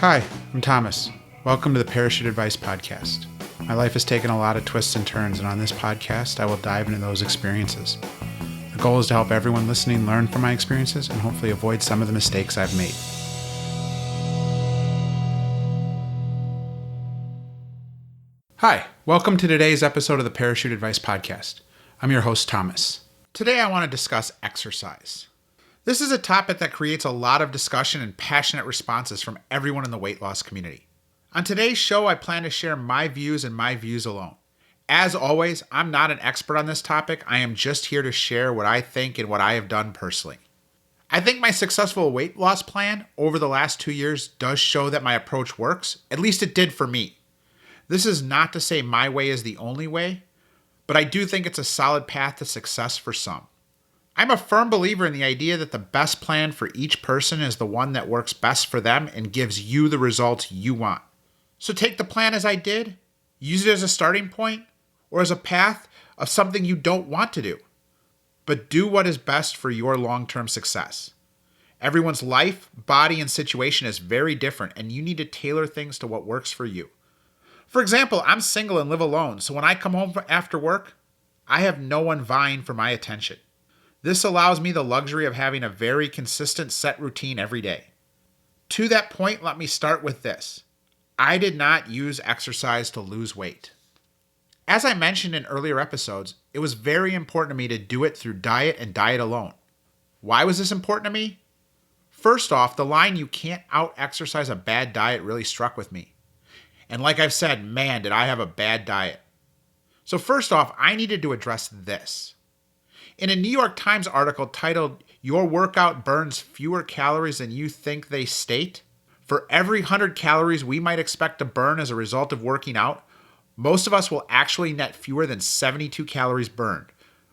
Hi, I'm Thomas. Welcome to the Parachute Advice Podcast. My life has taken a lot of twists and turns, and on this podcast, I will dive into those experiences. The goal is to help everyone listening learn from my experiences and hopefully avoid some of the mistakes I've made. Hi, welcome to today's episode of the Parachute Advice Podcast. I'm your host, Thomas. Today I want to discuss exercise. This is a topic that creates a lot of discussion and passionate responses from everyone in the weight loss community. On today's show, I plan to share my views and my views alone. As always, I'm not an expert on this topic. I am just here to share what I think and what I have done personally. I think my successful weight loss plan over the last 2 years does show that my approach works. At least it did for me. This is not to say my way is the only way, but I do think it's a solid path to success for some. I'm a firm believer in the idea that the best plan for each person is the one that works best for them and gives you the results you want. So take the plan as I did, use it as a starting point, or as a path of something you don't want to do. But do what is best for your long-term success. Everyone's life, body, and situation is very different, and you need to tailor things to what works for you. For example, I'm single and live alone, so when I come home after work, I have no one vying for my attention. This allows me the luxury of having a very consistent set routine every day. To that point, let me start with this. I did not use exercise to lose weight. As I mentioned in earlier episodes, it was very important to me to do it through diet and diet alone. Why was this important to me? First off, the line "you can't out-exercise a bad diet" really struck with me. And like I've said, man, did I have a bad diet. So first off, I needed to address this. In a New York Times article titled, "Your Workout Burns Fewer Calories Than You Think They State," for every 100 calories we might expect to burn as a result of working out, most of us will actually net fewer than 72 calories burned,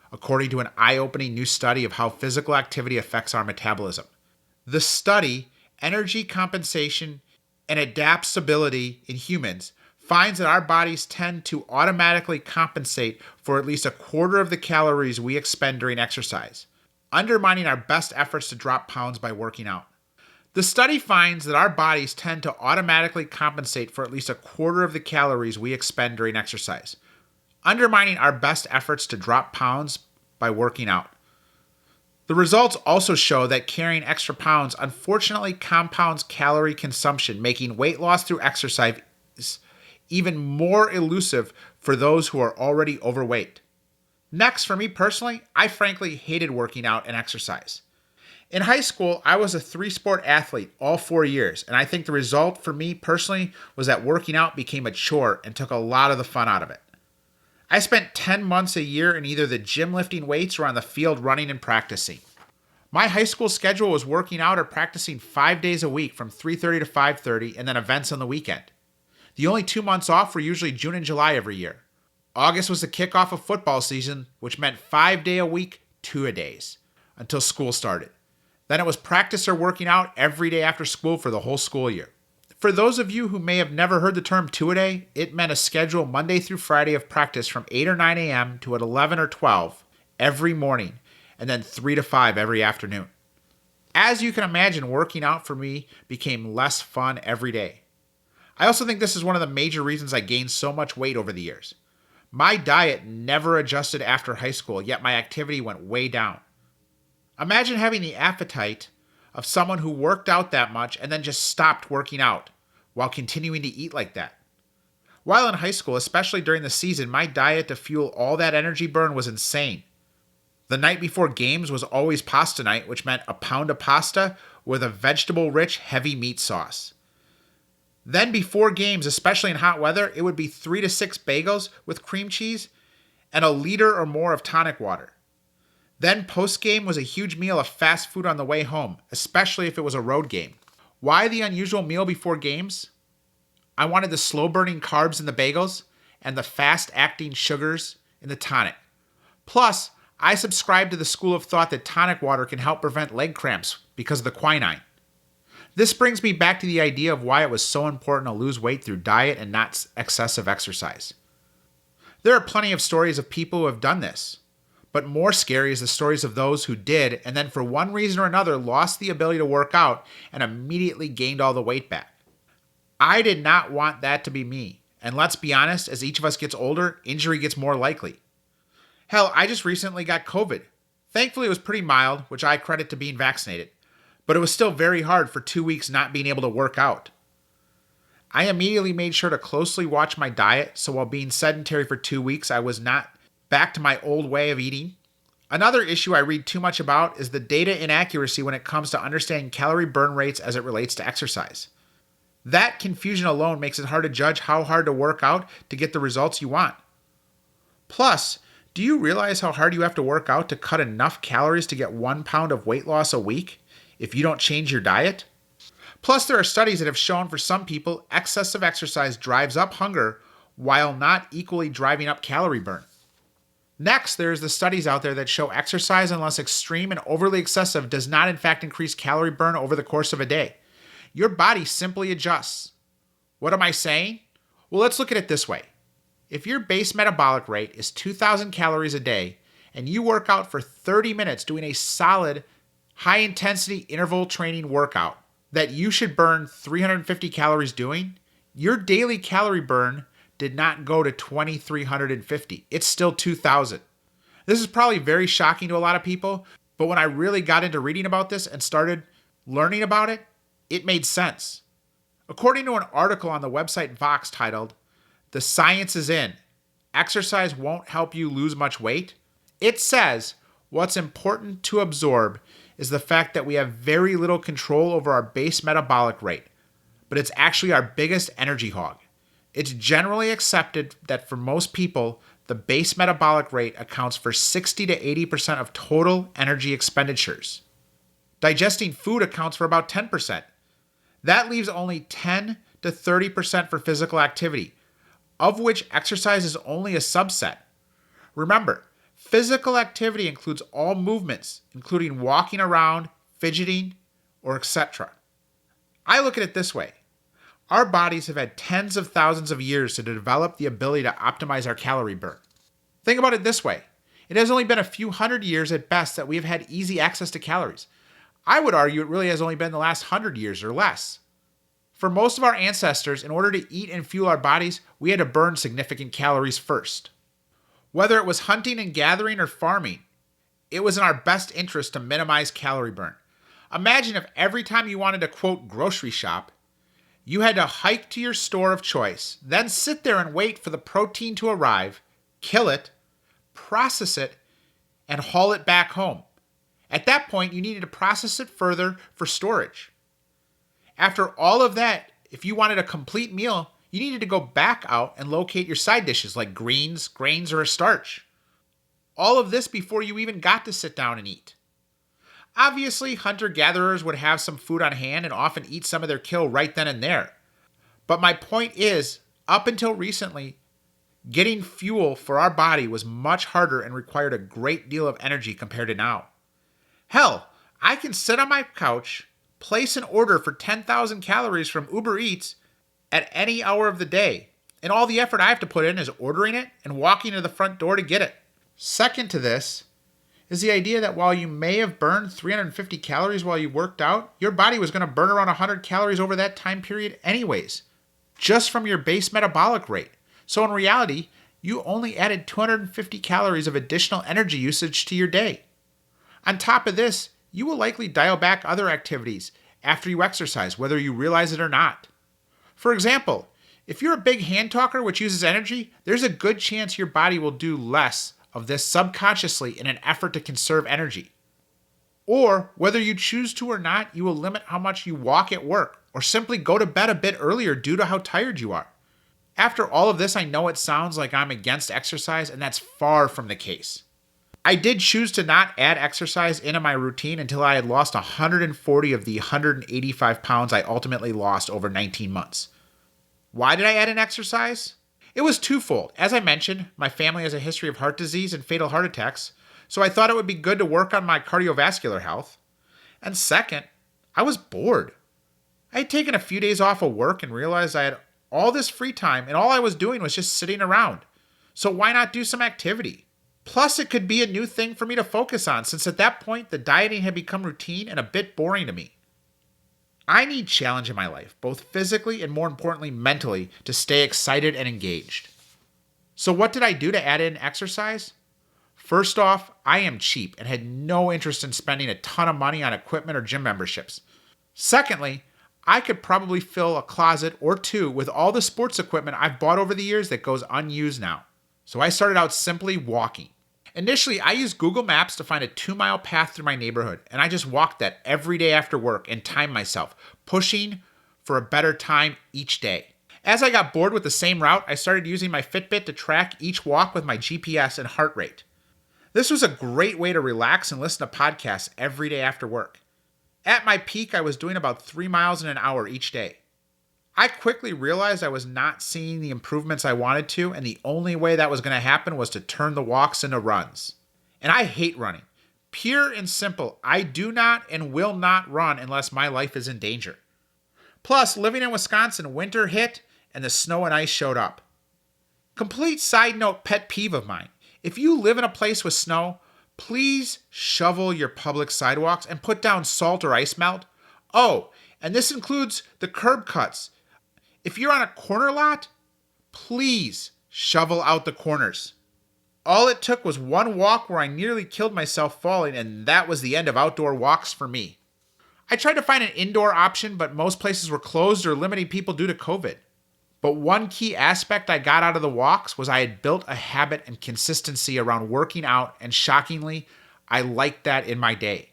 according to an eye-opening new study of how physical activity affects our metabolism. The study, Energy Compensation and Adaptability in Humans, finds that our bodies tend to automatically compensate for at least a quarter of the calories we expend during exercise, undermining our best efforts to drop pounds by working out. The study finds that our bodies tend to automatically compensate for at least a quarter of the calories we expend during exercise, undermining our best efforts to drop pounds by working out. The results also show that carrying extra pounds unfortunately compounds calorie consumption, making weight loss through exercise even more elusive for those who are already overweight. Next, for me personally, I frankly hated working out and exercise. In high school, I was a 3-sport athlete all 4 years, and I think the result for me personally was that working out became a chore and took a lot of the fun out of it. I spent 10 months a year in either the gym lifting weights or on the field running and practicing. My high school schedule was working out or practicing 5 days a week from 3:30 to 5:30 and then events on the weekend. The only 2 months off were usually June and July every year. August was the kickoff of football season, which meant 5-day-a-week, 2-a-days, until school started. Then it was practice or working out every day after school for the whole school year. For those of you who may have never heard the term 2-a-day, it meant a schedule Monday through Friday of practice from 8 or 9 a.m. to 11 or 12 every morning, and then 3 to 5 every afternoon. As you can imagine, working out for me became less fun every day. I also think this is one of the major reasons I gained so much weight over the years. My diet never adjusted after high school, yet my activity went way down. Imagine having the appetite of someone who worked out that much and then just stopped working out while continuing to eat like that. While in high school, especially during the season, my diet to fuel all that energy burn was insane. The night before games was always pasta night, which meant a pound of pasta with a vegetable-rich, heavy meat sauce. Then before games, especially in hot weather, it would be 3 to 6 bagels with cream cheese and a liter or more of tonic water. Then post-game was a huge meal of fast food on the way home, especially if it was a road game. Why the unusual meal before games? I wanted the slow-burning carbs in the bagels and the fast-acting sugars in the tonic. Plus, I subscribe to the school of thought that tonic water can help prevent leg cramps because of the quinine. This brings me back to the idea of why it was so important to lose weight through diet and not excessive exercise. There are plenty of stories of people who have done this, but more scary is the stories of those who did and then for one reason or another lost the ability to work out and immediately gained all the weight back. I did not want that to be me. And let's be honest, as each of us gets older, injury gets more likely. Hell, I just recently got COVID. Thankfully, it was pretty mild, which I credit to being vaccinated. But it was still very hard for 2 weeks not being able to work out. I immediately made sure to closely watch my diet, so while being sedentary for 2 weeks, I was not back to my old way of eating. Another issue I read too much about is the data inaccuracy when it comes to understanding calorie burn rates as it relates to exercise. That confusion alone makes it hard to judge how hard to work out to get the results you want. Plus, do you realize how hard you have to work out to cut enough calories to get 1 pound of weight loss a week if you don't change your diet? Plus, there are studies that have shown for some people, excessive exercise drives up hunger while not equally driving up calorie burn. Next, there's the studies out there that show exercise, unless extreme and overly excessive, does not in fact increase calorie burn over the course of a day. Your body simply adjusts. What am I saying? Well, let's look at it this way. If your base metabolic rate is 2,000 calories a day and you work out for 30 minutes doing a solid, high-intensity interval training workout that you should burn 350 calories doing, your daily calorie burn did not go to 2,350. It's still 2,000. This is probably very shocking to a lot of people, but when I really got into reading about this and started learning about it, it made sense. According to an article on the website Vox titled, "The Science is In, Exercise Won't Help You Lose Much Weight," it says what's important to absorb is the fact that we have very little control over our base metabolic rate, but it's actually our biggest energy hog. It's generally accepted that for most people, the base metabolic rate accounts for 60 to 80% of total energy expenditures. Digesting food accounts for about 10%. That leaves only 10 to 30% for physical activity, of which exercise is only a subset. Remember, physical activity includes all movements, including walking around, fidgeting, or etc. I look at it this way. Our bodies have had tens of thousands of years to develop the ability to optimize our calorie burn. Think about it this way. It has only been a few hundred years at best that we have had easy access to calories. I would argue it really has only been the last 100 years or less. For most of our ancestors, in order to eat and fuel our bodies, we had to burn significant calories first. Whether it was hunting and gathering or farming, it was in our best interest to minimize calorie burn. Imagine if every time you wanted to, quote, grocery shop, you had to hike to your store of choice, then sit there and wait for the protein to arrive, kill it, process it, and haul it back home. At that point, you needed to process it further for storage. After all of that, if you wanted a complete meal, you needed to go back out and locate your side dishes like greens, grains, or a starch. All of this before you even got to sit down and eat. Obviously, hunter-gatherers would have some food on hand and often eat some of their kill right then and there. But my point is, up until recently, getting fuel for our body was much harder and required a great deal of energy compared to now. Hell, I can sit on my couch, place an order for 10,000 calories from Uber Eats at any hour of the day, and all the effort I have to put in is ordering it and walking to the front door to get it. Second to this is the idea that while you may have burned 350 calories while you worked out, your body was going to burn around 100 calories over that time period anyways, just from your base metabolic rate. So in reality, you only added 250 calories of additional energy usage to your day. On top of this, you will likely dial back other activities after you exercise, whether you realize it or not. For example, if you're a big hand talker which uses energy, there's a good chance your body will do less of this subconsciously in an effort to conserve energy. Or, whether you choose to or not, you will limit how much you walk at work, or simply go to bed a bit earlier due to how tired you are. After all of this, I know it sounds like I'm against exercise, and that's far from the case. I did choose to not add exercise into my routine until I had lost 140 of the 185 pounds I ultimately lost over 19 months. Why did I add in exercise? It was twofold. As I mentioned, my family has a history of heart disease and fatal heart attacks, so I thought it would be good to work on my cardiovascular health. And second, I was bored. I had taken a few days off of work and realized I had all this free time and all I was doing was just sitting around. So why not do some activity? Plus, it could be a new thing for me to focus on, since at that point, the dieting had become routine and a bit boring to me. I need challenge in my life, both physically and more importantly, mentally, to stay excited and engaged. So what did I do to add in exercise? First off, I am cheap and had no interest in spending a ton of money on equipment or gym memberships. Secondly, I could probably fill a closet or two with all the sports equipment I've bought over the years that goes unused now. So I started out simply walking. Initially, I used Google Maps to find a 2-mile path through my neighborhood, and I just walked that every day after work and timed myself, pushing for a better time each day. As I got bored with the same route, I started using my Fitbit to track each walk with my GPS and heart rate. This was a great way to relax and listen to podcasts every day after work. At my peak, I was doing about 3 miles in an hour each day. I quickly realized I was not seeing the improvements I wanted to, and the only way that was going to happen was to turn the walks into runs. And I hate running. Pure and simple, I do not and will not run unless my life is in danger. Plus, living in Wisconsin, winter hit and the snow and ice showed up. Complete side note pet peeve of mine. If you live in a place with snow, please shovel your public sidewalks and put down salt or ice melt. Oh, and this includes the curb cuts. If you're on a corner lot, please shovel out the corners. All it took was one walk where I nearly killed myself falling, and that was the end of outdoor walks for me. I tried to find an indoor option, but most places were closed or limiting people due to COVID. But one key aspect I got out of the walks was I had built a habit and consistency around working out, and shockingly, I liked that in my day.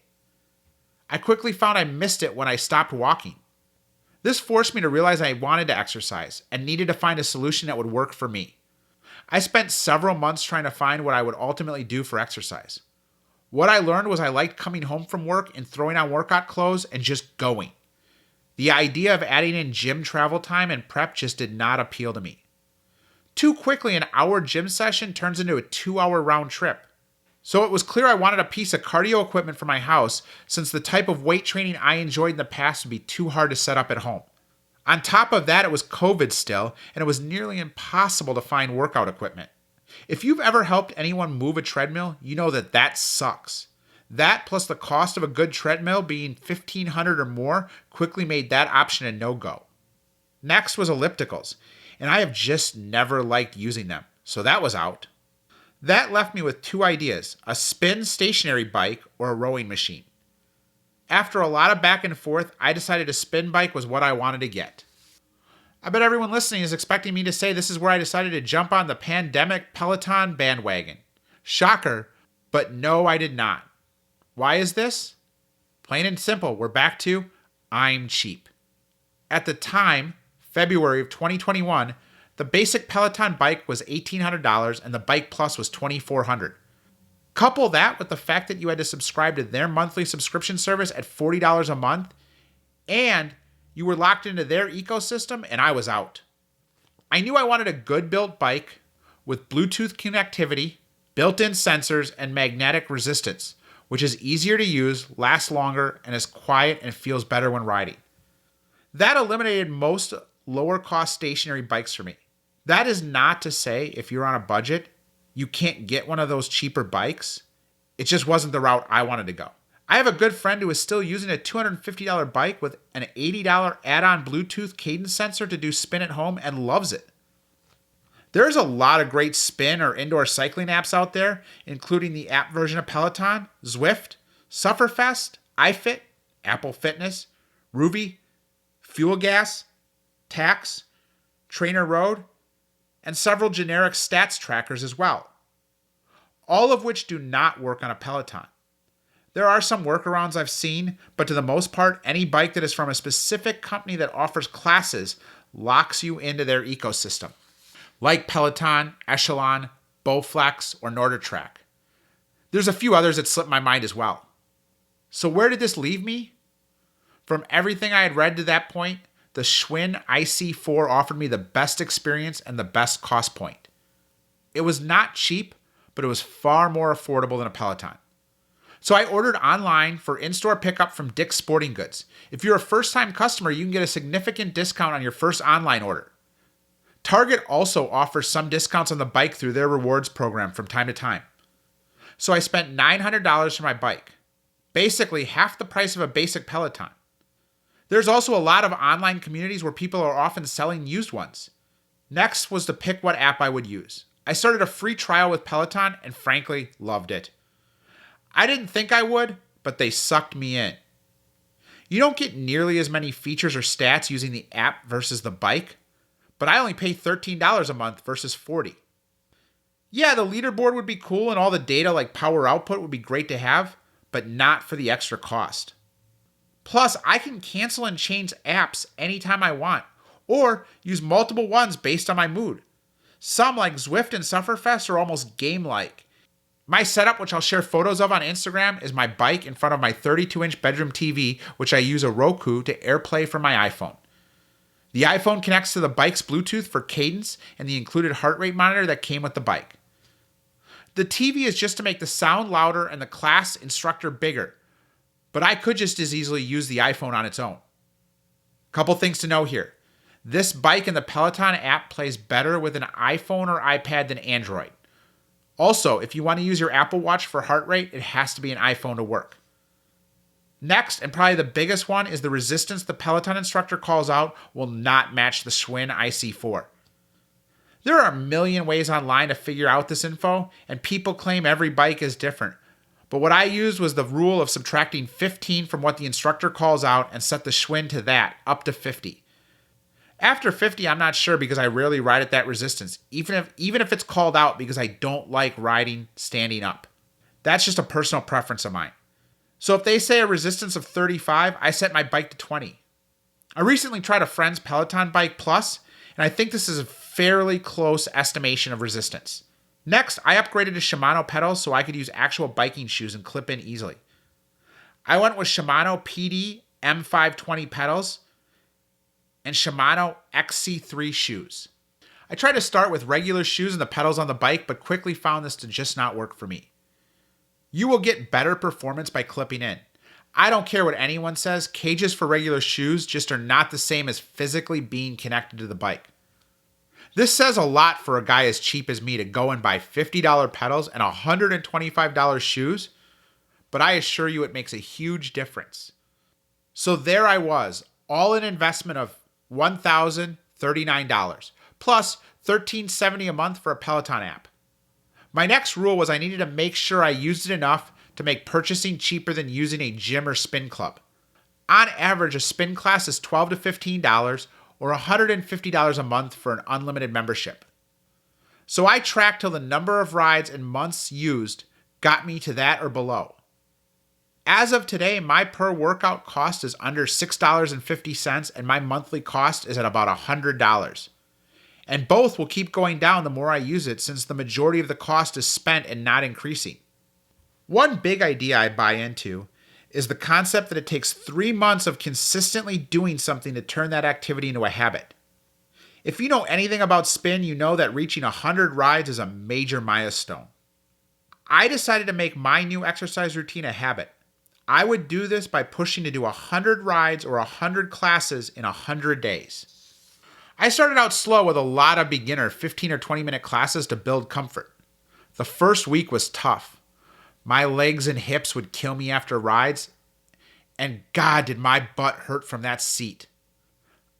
I quickly found I missed it when I stopped walking. This forced me to realize I wanted to exercise and needed to find a solution that would work for me. I spent several months trying to find what I would ultimately do for exercise. What I learned was I liked coming home from work and throwing on workout clothes and just going. The idea of adding in gym travel time and prep just did not appeal to me. Too quickly, an hour gym session turns into a 2-hour round trip. So it was clear I wanted a piece of cardio equipment for my house, since the type of weight training I enjoyed in the past would be too hard to set up at home. On top of that, it was COVID still, and it was nearly impossible to find workout equipment. If you've ever helped anyone move a treadmill, you know that sucks. That plus the cost of a good treadmill being $1,500 or more quickly made that option a no-go. Next was ellipticals, and I have just never liked using them, so that was out. That left me with 2 ideas, a spin stationary bike or a rowing machine. After a lot of back and forth, I decided a spin bike was what I wanted to get. I bet everyone listening is expecting me to say this is where I decided to jump on the pandemic Peloton bandwagon. Shocker, but no, I did not. Why is this? Plain and simple, we're back to I'm cheap. At the time, February of 2021, the basic Peloton bike was $1,800 and the Bike Plus was $2,400. Couple that with the fact that you had to subscribe to their monthly subscription service at $40 a month, and you were locked into their ecosystem, and I was out. I knew I wanted a good built bike with Bluetooth connectivity, built-in sensors, and magnetic resistance, which is easier to use, lasts longer, and is quiet and feels better when riding. That eliminated most lower cost stationary bikes for me. That is not to say if you're on a budget, you can't get one of those cheaper bikes. It just wasn't the route I wanted to go. I have a good friend who is still using a $250 bike with an $80 add-on Bluetooth cadence sensor to do spin at home and loves it. There's a lot of great spin or indoor cycling apps out there, including the app version of Peloton, Zwift, Sufferfest, iFit, Apple Fitness, Ruby, Fuel Gas, Tax, Trainer Road, and several generic stats trackers as well, all of which do not work on a Peloton. There are some workarounds I've seen, but to the most part, any bike that is from a specific company that offers classes locks you into their ecosystem, like Peloton, Echelon, Bowflex, or NordicTrack. There's a few others that slip my mind as well. So where did this leave me? From everything I had read to that point, the Schwinn IC4 offered me the best experience and the best cost point. It was not cheap, but it was far more affordable than a Peloton. So I ordered online for in-store pickup from Dick's Sporting Goods. If you're a first-time customer, you can get a significant discount on your first online order. Target also offers some discounts on the bike through their rewards program from time to time. So I spent $900 for my bike, basically half the price of a basic Peloton. There's also a lot of online communities where people are often selling used ones. Next was to pick what app I would use. I started a free trial with Peloton and frankly loved it. I didn't think I would, but they sucked me in. You don't get nearly as many features or stats using the app versus the bike, but I only pay $13 a month versus $40. Yeah, the leaderboard would be cool and all the data like power output would be great to have, but not for the extra cost. Plus, I can cancel and change apps anytime I want, or use multiple ones based on my mood. Some, like Zwift and Sufferfest, are almost game-like. My setup, which I'll share photos of on Instagram, is my bike in front of my 32-inch bedroom TV, which I use a Roku to AirPlay from my iPhone. The iPhone connects to the bike's Bluetooth for cadence and the included heart rate monitor that came with the bike. The TV is just to make the sound louder and the class instructor bigger, but I could just as easily use the iPhone on its own. Couple things to know here. This bike in the Peloton app plays better with an iPhone or iPad than Android. Also, if you want to use your Apple Watch for heart rate, it has to be an iPhone to work. Next, and probably the biggest one, is the resistance the Peloton instructor calls out will not match the Schwinn IC4. There are a million ways online to figure out this info, and people claim every bike is different. But what I used was the rule of subtracting 15 from what the instructor calls out and set the Schwinn to that, up to 50. After 50, I'm not sure because I rarely ride at that resistance, even if it's called out because I don't like riding standing up. That's just a personal preference of mine. So if they say a resistance of 35, I set my bike to 20. I recently tried a friend's Peloton Bike Plus, and I think this is a fairly close estimation of resistance. Next, I upgraded to Shimano pedals so I could use actual biking shoes and clip in easily. I went with Shimano PD M520 pedals and Shimano XC3 shoes. I tried to start with regular shoes and the pedals on the bike, but quickly found this to just not work for me. You will get better performance by clipping in. I don't care what anyone says, cages for regular shoes just are not the same as physically being connected to the bike. This says a lot for a guy as cheap as me to go and buy $50 pedals and $125 shoes, but I assure you it makes a huge difference. So there I was, all in investment of $1,039, plus $1,370 a month for a Peloton app. My next rule was I needed to make sure I used it enough to make purchasing cheaper than using a gym or spin club. On average, a spin class is $12 to $15 or $150 a month for an unlimited membership. So I tracked till the number of rides and months used got me to that or below. As of today, my per workout cost is under $6.50 and my monthly cost is at about $100. And both will keep going down the more I use it since the majority of the cost is spent and not increasing. One big idea I buy into is the concept that it takes 3 months of consistently doing something to turn that activity into a habit. If you know anything about spin, you know that reaching 100 rides is a major milestone. I decided to make my new exercise routine a habit. I would do this by pushing to do 100 rides or 100 classes in 100 days. I started out slow with a lot of beginner 15 or 20 minute classes to build comfort. The first week was tough. My legs and hips would kill me after rides, and God, did my butt hurt from that seat.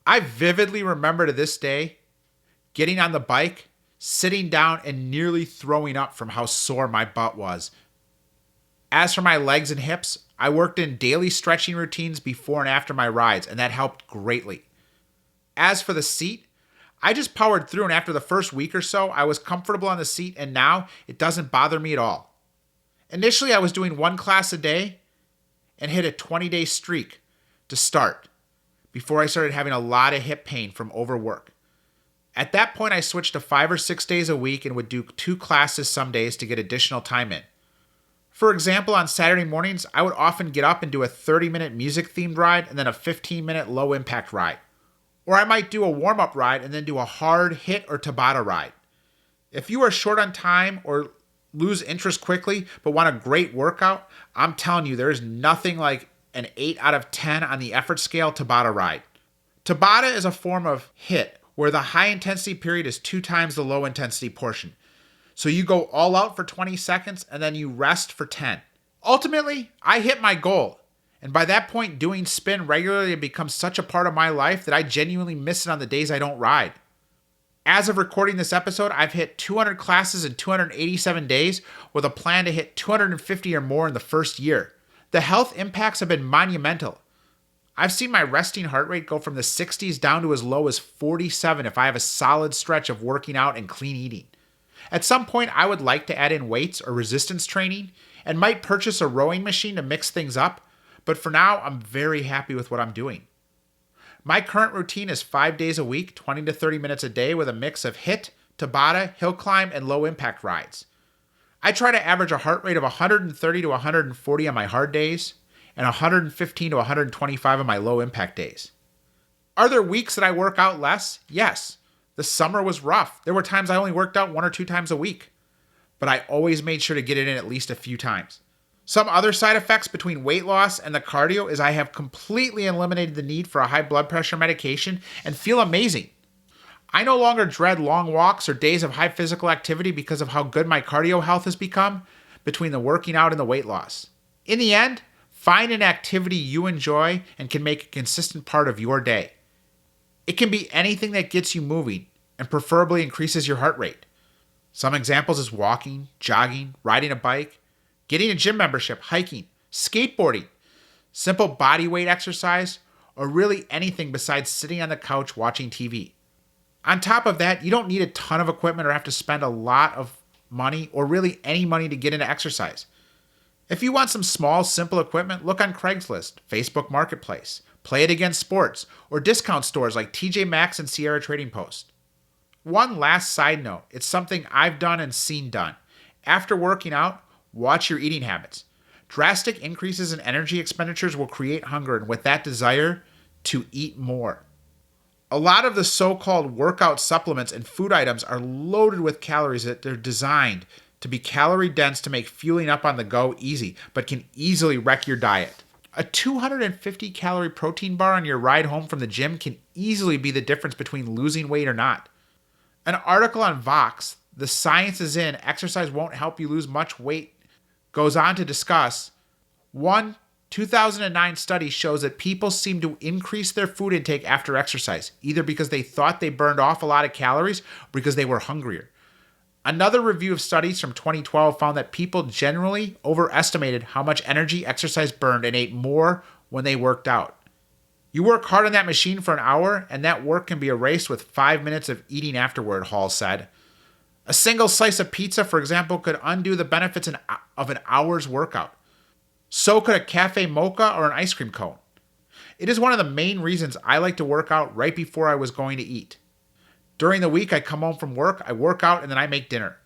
I vividly remember to this day getting on the bike, sitting down, and nearly throwing up from how sore my butt was. As for my legs and hips, I worked in daily stretching routines before and after my rides, and that helped greatly. As for the seat, I just powered through, and after the first week or so, I was comfortable on the seat, and now it doesn't bother me at all. Initially, I was doing 1 class a day and hit a 20-day streak to start before I started having a lot of hip pain from overwork. At that point, I switched to 5 or 6 days a week and would do 2 classes some days to get additional time in. For example, on Saturday mornings, I would often get up and do a 30-minute music-themed ride and then a 15-minute low-impact ride. Or I might do a warm-up ride and then do a hard hit or Tabata ride. If you are short on time or lose interest quickly but want a great workout, I'm telling you, there is nothing like an 8 out of 10 on the effort scale Tabata ride. Tabata is a form of hit where the high intensity period is 2 times the low intensity portion. So you go all out for 20 seconds and then you rest for 10. Ultimately, I hit my goal. And by that point, doing spin regularly had become such a part of my life that I genuinely miss it on the days I don't ride. As of recording this episode, I've hit 200 classes in 287 days with a plan to hit 250 or more in the first year. The health impacts have been monumental. I've seen my resting heart rate go from the 60s down to as low as 47 if I have a solid stretch of working out and clean eating. At some point, I would like to add in weights or resistance training and might purchase a rowing machine to mix things up, but for now, I'm very happy with what I'm doing. My current routine is 5 days a week, 20 to 30 minutes a day with a mix of HIIT, Tabata, hill climb, and low impact rides. I try to average a heart rate of 130 to 140 on my hard days and 115 to 125 on my low impact days. Are there weeks that I work out less? Yes. The summer was rough. There were times I only worked out 1 or 2 times a week, but I always made sure to get it in at least a few times. Some other side effects between weight loss and the cardio is I have completely eliminated the need for a high blood pressure medication and feel amazing. I no longer dread long walks or days of high physical activity because of how good my cardio health has become between the working out and the weight loss. In the end, find an activity you enjoy and can make a consistent part of your day. It can be anything that gets you moving and preferably increases your heart rate. Some examples is walking, jogging, riding a bike, getting a gym membership, hiking, skateboarding, simple body weight exercise, or really anything besides sitting on the couch watching TV. On top of that, you don't need a ton of equipment or have to spend a lot of money or really any money to get into exercise. If you want some small, simple equipment, look on Craigslist, Facebook Marketplace, Play It Again Sports, or discount stores like TJ Maxx and Sierra Trading Post. One last side note, it's something I've done and seen done. After working out, watch your eating habits. Drastic increases in energy expenditures will create hunger and with that desire to eat more. A lot of the so-called workout supplements and food items are loaded with calories that they're designed to be calorie dense to make fueling up on the go easy, but can easily wreck your diet. A 250 calorie protein bar on your ride home from the gym can easily be the difference between losing weight or not. An article on Vox, The Science is In, Exercise Won't Help You Lose Much Weight, goes on to discuss, one 2009 study shows that people seem to increase their food intake after exercise, either because they thought they burned off a lot of calories or because they were hungrier. Another review of studies from 2012 found that people generally overestimated how much energy exercise burned and ate more when they worked out. You work hard on that machine for an hour, and that work can be erased with 5 minutes of eating afterward, Hall said. A single slice of pizza, for example, could undo the benefits of an hour's workout. So could a cafe mocha or an ice cream cone. It is one of the main reasons I like to work out right before I was going to eat. During the week, I come home from work, I work out, and then I make dinner.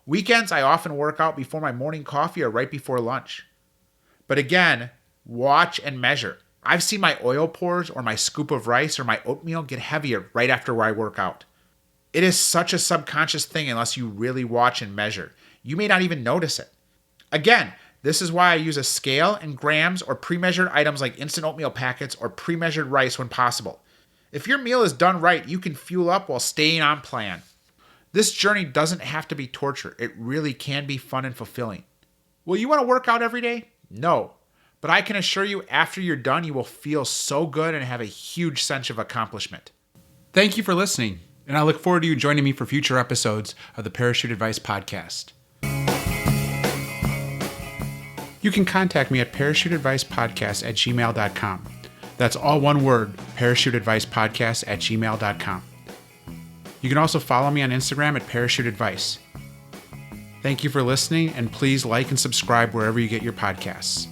Weekends, I often work out before my morning coffee or right before lunch. But again, watch and measure. I've seen my oil pores or my scoop of rice or my oatmeal get heavier right after I work out. It is such a subconscious thing unless you really watch and measure. You may not even notice it. Again, this is why I use a scale and grams or pre-measured items like instant oatmeal packets or pre-measured rice when possible. If your meal is done right, you can fuel up while staying on plan. This journey doesn't have to be torture. It really can be fun and fulfilling. Will you want to work out every day? No. But I can assure you after you're done, you will feel so good and have a huge sense of accomplishment. Thank you for listening, and I look forward to you joining me for future episodes of the Parachute Advice Podcast. You can contact me at parachuteadvicepodcast@gmail.com. That's all one word, parachuteadvicepodcast@gmail.com. You can also follow me on Instagram at Parachute Advice. Thank you for listening, and please like and subscribe wherever you get your podcasts.